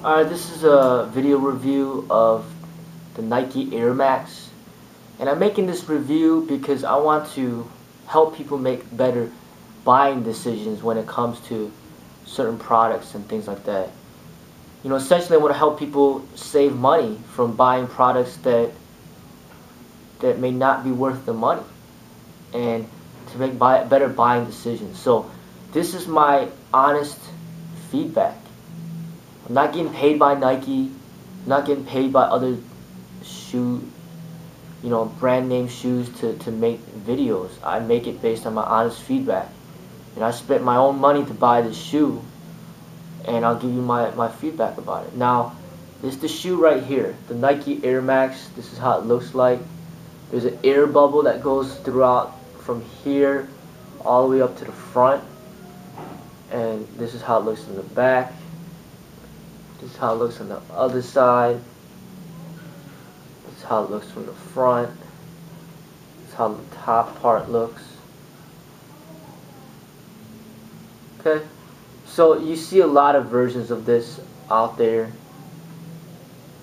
Alright, this is a video review of the Nike Airmax, and I'm making this review because I want to help people make better buying decisions when it comes to certain products and things like that. Essentially I want to help people save money from buying products that may not be worth the money, and to make better buying decisions. So this is my honest feedback. I'm not getting paid by Nike. I'm not getting paid by other shoe, brand name shoes to make videos. I make it based on my honest feedback. And I spent my own money to buy this shoe, and I'll give you my feedback about it. Now, this is the shoe right here, the Nike Air Max. This is how it looks like. There's an air bubble that goes throughout from here all the way up to the front. And this is how it looks in the back. This is how it looks on the other side. This is how it looks from the front. This is how the top part looks. Okay, so you see a lot of versions of this out there.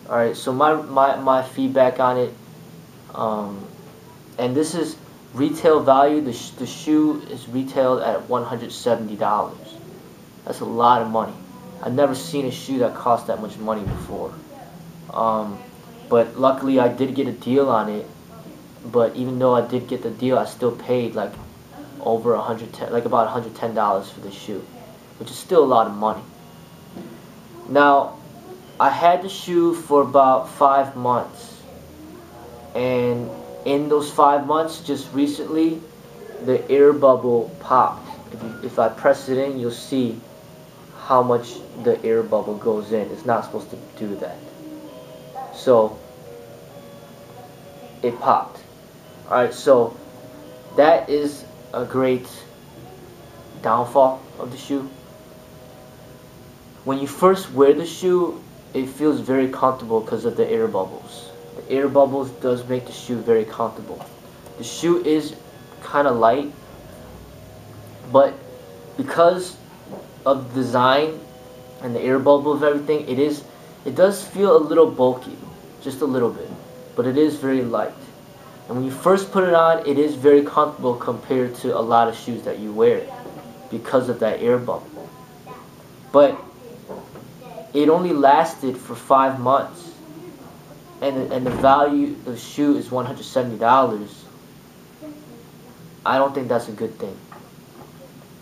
Alright, so my feedback on it, and this is retail value. The shoe is retailed at $170. That's a lot of money. I've never seen a shoe that cost that much money before. But luckily I did get a deal on it. But even though I did get the deal, I still paid like over about $110 for the shoe, which is still a lot of money. Now, I had the shoe for about 5 months, and in those 5 months, just recently, the air bubble popped. If I press it in, you'll see how much the air bubble goes in. It's not supposed to do that. So it popped. Alright, so that is a great downfall of the shoe. When you first wear the shoe, it feels very comfortable because of the air bubbles. The air bubbles does make the shoe very comfortable. The shoe is kind of light, but because of the design and the air bubbles and everything, it does feel a little bulky, just a little bit, but it is very light. And when you first put it on, it is very comfortable compared to a lot of shoes that you wear because of that air bubble. But it only lasted for 5 months, and the value of the shoe is $170. I don't think that's a good thing.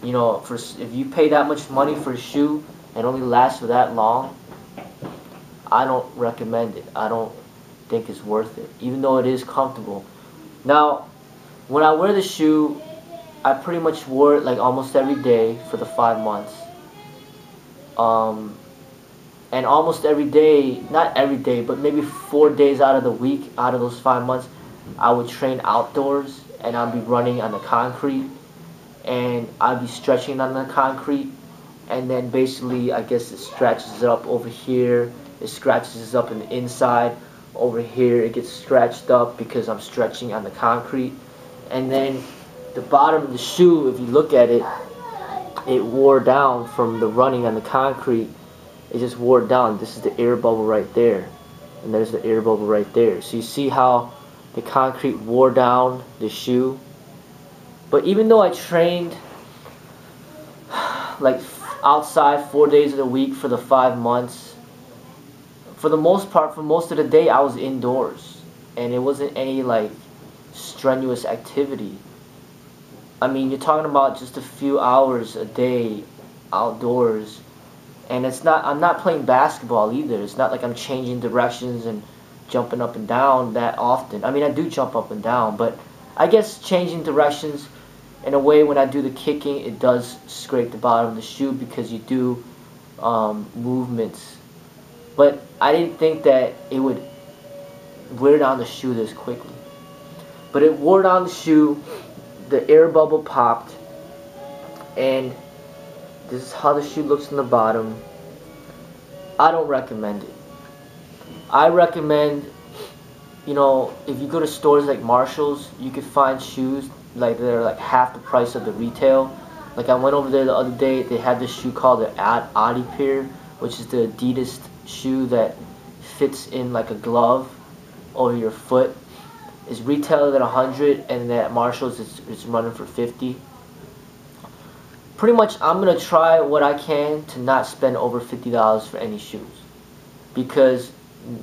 If you pay that much money for a shoe and only lasts for that long, I don't recommend it. I don't think it's worth it, even though it is comfortable. Now, when I wear the shoe, I pretty much wore it like almost every day for the 5 months. And almost every day, not every day, but maybe 4 days out of the week, out of those 5 months, I would train outdoors, and I'd be running on the concrete, and I'd be stretching on the concrete, and then basically, I guess it stretches up over here, it scratches up in the inside, over here it gets scratched up because I'm stretching on the concrete. And then the bottom of the shoe, if you look at it, it wore down from the running on the concrete. It just wore down. This is the air bubble right there, and there's the air bubble right there. So you see how the concrete wore down the shoe. But even though I trained like outside 4 days of the week for the 5 months, for the most part, for most of the day I was indoors, and it wasn't any like strenuous activity. I mean, you're talking about just a few hours a day outdoors, and I'm not playing basketball either. It's not like I'm changing directions and jumping up and down that often. I mean, I do jump up and down, but I guess changing directions in a way, when I do the kicking, it does scrape the bottom of the shoe because you do movements. But I didn't think that it would wear down the shoe this quickly. But it wore down the shoe, the air bubble popped, and this is how the shoe looks in the bottom. I don't recommend it. I recommend, if you go to stores like Marshall's, you could find shoes like they're like half the price of the retail. Like I went over there the other day, they had this shoe called the Audi pair which is the Adidas shoe that fits in like a glove over your foot, is retailed at 100, and at Marshalls it's running for 50. Pretty much, I'm gonna try what I can to not spend over $50 for any shoes, because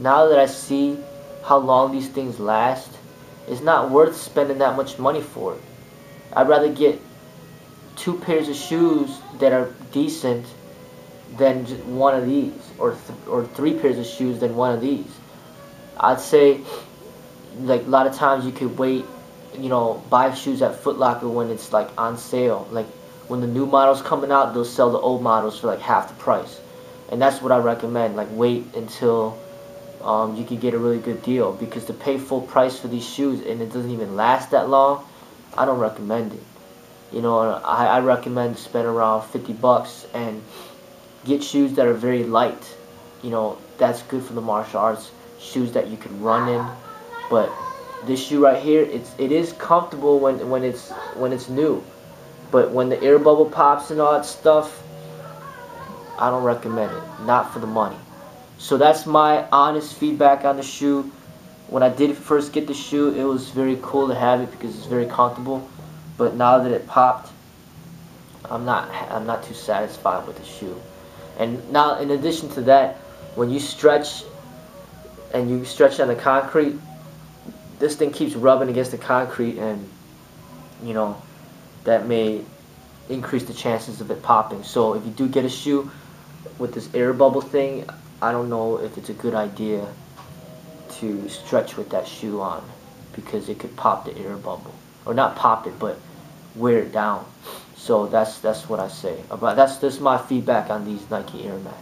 now that I see how long these things last, it's not worth spending that much money for it. I'd rather get two pairs of shoes that are decent than just one of these, or three pairs of shoes than one of these. I'd say, like, a lot of times you could wait, buy shoes at Foot Locker when it's like on sale. Like when the new models coming out, they'll sell the old models for like half the price, and that's what I recommend. Like, wait until you can get a really good deal, because to pay full price for these shoes and it doesn't even last that long, I don't recommend it. I recommend to spend around 50 bucks and get shoes that are very light. That's good for the martial arts. Shoes that you can run in. But this shoe right here, it is comfortable when it's new. But when the air bubble pops and all that stuff, I don't recommend it. Not for the money. So that's my honest feedback on the shoe. When I did first get the shoe, it was very cool to have it because it's very comfortable. But now that it popped, I'm not too satisfied with the shoe. And now, in addition to that, when you stretch and you stretch on the concrete, this thing keeps rubbing against the concrete, and that may increase the chances of it popping. So if you do get a shoe with this air bubble thing, I don't know if it's a good idea to stretch with that shoe on, because it could pop the air bubble, or not pop it, but wear it down. So that's what I say about that's my feedback on these Nike Air Max.